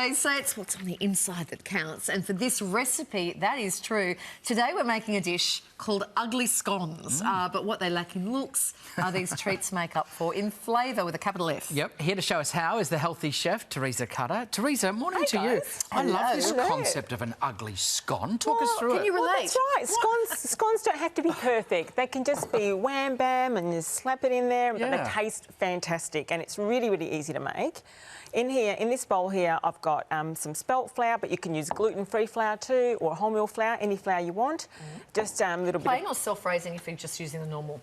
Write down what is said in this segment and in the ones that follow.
always say it's what's on the inside that counts. And for this recipe, that is true. Today we're making a dish called Ugly Scones. But what they lack in looks are these treats make up for in flavour with a capital F. Yep. Here to show us how is the healthy chef, Teresa Cutter. Teresa, morning to you. I love this concept of an ugly scone. Talk us through it. Can you relate? That's right. Scones don't have to be perfect. They can just be wham bam and just slap it in there. But they taste fantastic and it's really, really easy to make. In this bowl here, I've got some spelt flour, but you can use gluten-free flour too, or wholemeal flour, any flour you want. Just a little bit. Plain or self-raising if you're just using the normal?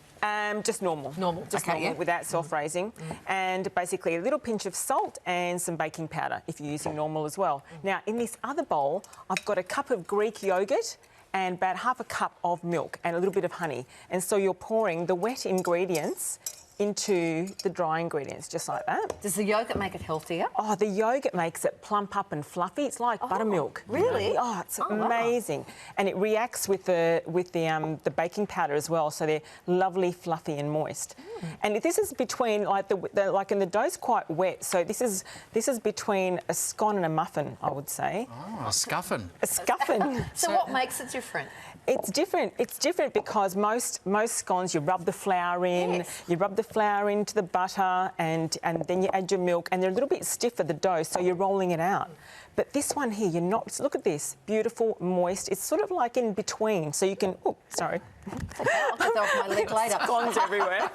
Just normal. Normal. Just normal without self-raising. And basically a little pinch of salt and some baking powder if you're using normal as well. Now, in this other bowl, I've got a cup of Greek yoghurt and about half a cup of milk and a little bit of honey. And so you're pouring the wet ingredients into the dry ingredients, just like that. Does the yoghurt make it healthier? Oh, the yoghurt makes it plump up and fluffy. It's like buttermilk. Really? Oh, it's amazing. Wow. And it reacts with the baking powder as well, so they're lovely, fluffy and moist. And this is between, like and the dough's quite wet, so this is between a scone and a muffin, I would say. Oh, a scuffin. A scuffin. So what makes it different? It's different. It's different because most scones you rub the flour in, you rub the flour into the butter, and then you add your milk, and they're a little bit stiffer, the dough, so you're rolling it out. But this one here, you're not. Look at this, beautiful, moist. It's sort of like in between, so you can. Oh, sorry. I'll get off my leg later. Scones everywhere.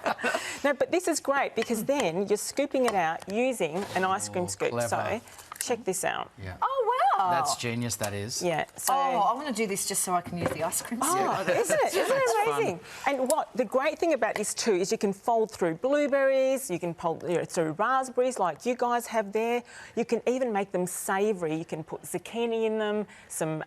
No, but this is great because then you're scooping it out using an ice cream scoop. Clever. So check this out. Yeah. Oh, wow. That's genius, that is. Yeah. So, I want to do this just so I can use the ice cream scoop. Oh, isn't it? Isn't it amazing? And the great thing about this too is you can fold through blueberries, you can fold through raspberries like you guys have there. You can even make them savoury. You can put zucchini in them, some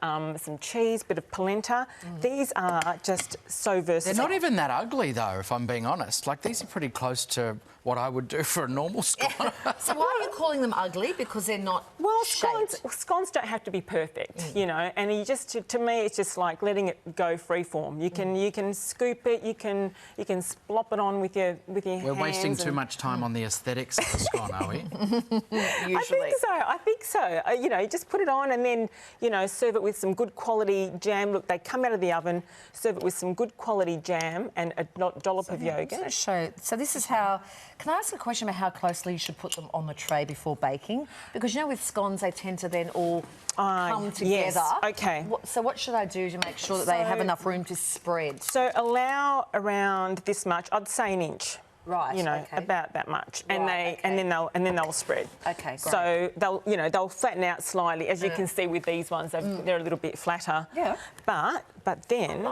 cheese, bit of polenta. These are just so versatile. They're not even that ugly though, if I'm being honest. Like, these are pretty close to what I would do for a normal scone. So why are you calling them ugly? Because they're not scones don't have to be perfect, you know, and you just, to me, it's just like letting it go freeform. You can scoop it, you can splop it on with your hands. We're wasting too much time on the aesthetics of the scone, are we? Usually. I think so. You know, you just put it on and then, you know, serve it with some good quality jam. Look, they come out of the oven, serve it with some good quality jam and a dollop of yogurt. So this is how... Can I ask a question about how closely you should put them on the tray before baking? Because, you know, with scones, they tend to then all come together. Yes, OK. So what should I do to make sure that they have enough room to spread? So allow around this much, I'd say an inch. Right. You know, about that much, and then they'll spread. Okay. Great. So they'll flatten out slightly, as you can see with these ones. They're a little bit flatter. Yeah. But then,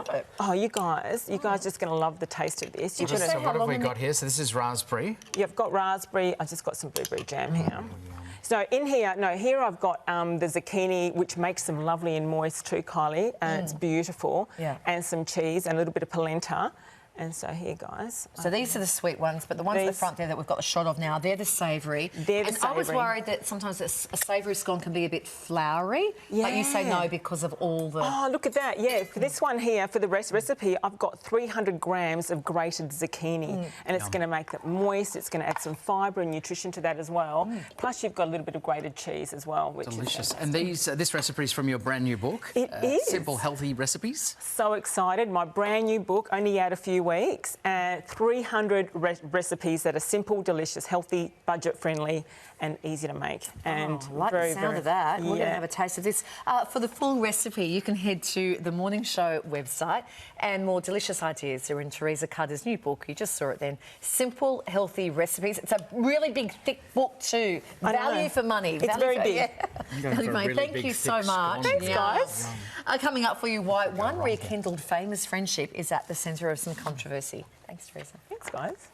you guys just going to love the taste of this. So what have we got here? So this is raspberry. You've got raspberry. I just got some blueberry jam here. So in here, here I've got the zucchini, which makes them lovely and moist too, Kylie. It's beautiful. Yeah. And some cheese and a little bit of polenta. And so here, guys. So these are the sweet ones, but the ones at the front there that we've got the shot of now, they're the savoury. I was worried that sometimes a savoury scone can be a bit floury, but you say no because of all the... Oh, look at that, yeah. For this one here, for the recipe, I've got 300 grams of grated zucchini, and it's going to make it moist, it's going to add some fibre and nutrition to that as well. Plus, you've got a little bit of grated cheese as well, which delicious. And this recipe is from your brand new book. It is. Simple, Healthy Recipes. So excited. My brand new book, only out a few weeks, and 300 recipes that are simple, delicious, healthy, budget-friendly and easy to make. And I like the sound of that. We're going to have a taste of this. For the full recipe, you can head to the Morning Show website, and more delicious ideas are in Teresa Cutter's new book. You just saw it then. Simple, Healthy Recipes. It's a really big, thick book too. Value for money. It's very big. Yeah. Thank you so much. Thanks, guys. Coming up for you, why one rekindled famous friendship is at the centre of some controversy. Thanks, Teresa. Thanks, guys.